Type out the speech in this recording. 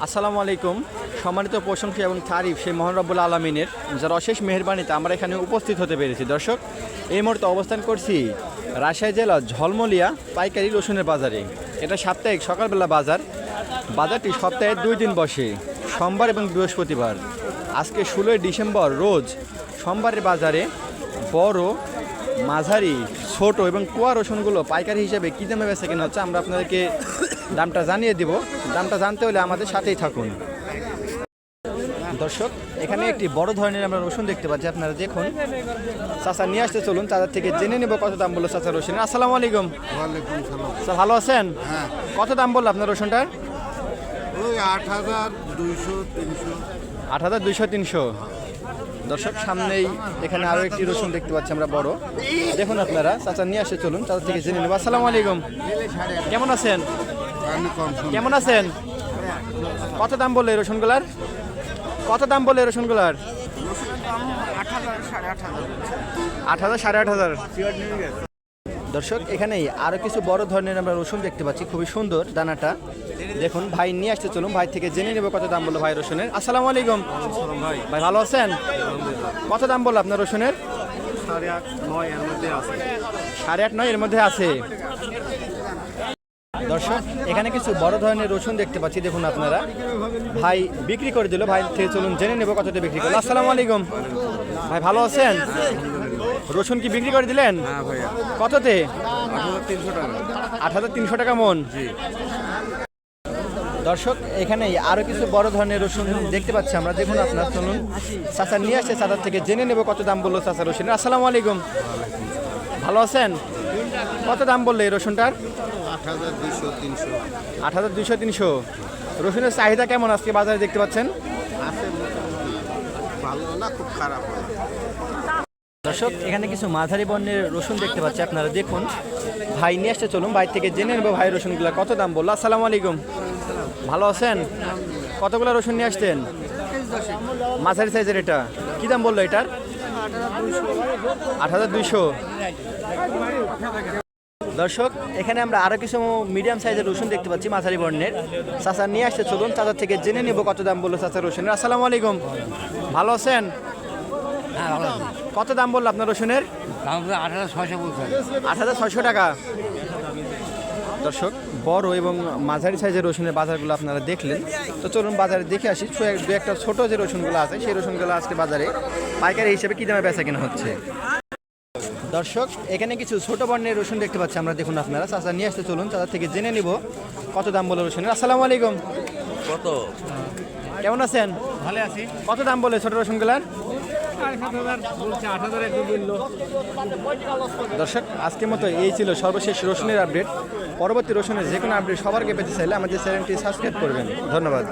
আসসালামু আলাইকুম। সম্মানিত প্রশংসা এবং তারিফ সেই মহান রব্বুল আলমিনের, যার অশেষ মেহেরবানিতে আমরা এখানে উপস্থিত হতে পেরেছি। দর্শক, এই মুহূর্তে অবস্থান করছি রাজশাহী জেলা ঝলমলিয়া পাইকারি রসুনের বাজারে। এটা সাপ্তাহিক সকালবেলা বাজার। বাজারটি সপ্তাহে 2 দিন বসে, সোমবার এবং বৃহস্পতিবার। আজকে 16 ডিসেম্বর রোজ সোমবারের বাজারে বড়, মাঝারি, ছোট এবং কুয়া রসুনগুলো পাইকারি হিসেবে কী দামে বেচা কেনা হচ্ছে আমরা আপনাদেরকে দামটা জানিয়ে দিব। দামটা জানতে হলে আমাদের সাথেই থাকুন। দর্শক, এখানে একটি বড় ধরনের আমরা রসুন দেখতে পাচ্ছি, আপনারা দেখুন। চাচা নিয়ে আসতে চলুন, চাচার থেকে জেনে নেব কত দাম বললো চাচা রসুন। আসসালামু আলাইকুম। ওয়ালাইকুম সালাম। স্যার, ভালো আছেন? হ্যাঁ। কত দাম বললো আপনার রসুনটার? ওই 8,200 300। 8,200 300। দর্শক, সামনেই এখানে আরও একটি রসুন দেখতে পাচ্ছি আমরা বড়। দেখুন আপনারা, চাচা নিয়ে আসতে চলুন, চাচার থেকে জেনে নেব। আসসালামু আলাইকুম, কেমন আছেন? আমি কম শুনি। কেমন আছেন? কত দাম বললো এই রসুনগুলার? কত দাম বললো এই রসুনগুলার? 8,000 8,500। দর্শক, এখানেই আরও কিছু বড় ধরনের আমরা রসুন দেখতে পাচ্ছি, খুবই সুন্দর দানাটা। দেখুন, ভাই নিয়ে আসতে চলুন, ভাই থেকে জেনে নেব কত দাম বললো ভাই রসুনের। আসসালামু আলাইকুম। ভাই ভাই, ভালো আছেন? কত দাম বললো আপনার রসুনের? 8.5 এর মধ্যে আছে। 8.5 এর মধ্যে আছে। দর্শক, এখানে কিছু বড় ধরনের রসুন দেখতে পাচ্ছি, দেখুন আপনারা। ভাই বিক্রি করে দিল, ভাই থেকে চলুন জেনে নেব কতটা বিক্রি করলো। আসসালামু আলাইকুম। ভাই, ভালো আছেন? রসুন কি বিক্রি করে দিলেন? হ্যাঁ ভাইয়া। কততে? 8,300 টাকা। 8,300 টাকা মন। দর্শক, এখানে আরো কিছু বড় ধরনের রসুন দেখতে পাচ্ছি আমরা, দেখুন আপনার। চলুন, চাচা নিয়ে আসছে, চাচার থেকে জেনে নেব কত দাম বললো চাচা রসুনের। আসসালামু আলাইকুম। ভালো আছেন? কত দাম বললো এই রসুনটার? 8,200 300। 8,200 300। রসুনের চাহিদা কেমন আজকে বাজারে দেখতে পাচ্ছেন? আছে মোটামুটি। ভালো না, খুব খারাপ না। দর্শক, এখানে কিছু মাঝারি বর্ণের রসুন দেখতে পাচ্ছি, আপনারা দেখুন। ভাই নিয়ে আসতে চলুন, ভাই থেকে জেনে নেবো ভাই রসুনগুলো কত দাম বললো। আসসালামু আলাইকুম। ভালো আছেন? কতগুলো রসুন নিয়ে আসছেন? মাঝারি সাইজের। এটা কী দাম বললো এটার? 8,200। দর্শক, এখানে আমরা আরও কিছু মিডিয়াম সাইজের রসুন দেখতে পাচ্ছি, মাঝারি বর্ণের। চাচা নিয়ে আসতে চলুন, চাচার থেকে জেনে নেব কত দাম বললো চাচা রসুনের। আসসালামু আলাইকুম। ভালো আছেন? কত দাম বললো আপনার রসুনের? 8,600 টাকা। দর্শক, বড় এবং মাঝারি সাইজের রসুনের বাজারগুলো আপনারা দেখলেন। তো চলুন বাজারে দেখে আসি দু একটা ছোট যে রসুনগুলো আছে, সেই রসুনগুলো আজকে বাজারে পাইকারি হিসেবে কী দামে বেচা কেনা হচ্ছে। দর্শক, এখানে কিছু ছোট বর্ণের রসুন দেখতে পাচ্ছি আমরা, দেখুন আপনারা। চাচা নিয়ে আসতে চলুন, চাচা থেকে জেনে নিব কত দাম বললো রসুনের। আসসালামু আলাইকুম। কত? কেমন আছেন? ভালো আছি। কত দাম বলে ছোট রসুনগুলার? 8,000 বলছে, 8,000 একটু বলল। দর্শক, আজকের মতো এই ছিল সর্বশেষ রসুনের আপডেট। পরবর্তী রসুনের যে কোনো আপডেট সবার আগে পেতে চাইলে আমাদের চ্যানেলটি সাবস্ক্রাইব করবেন। ধন্যবাদ।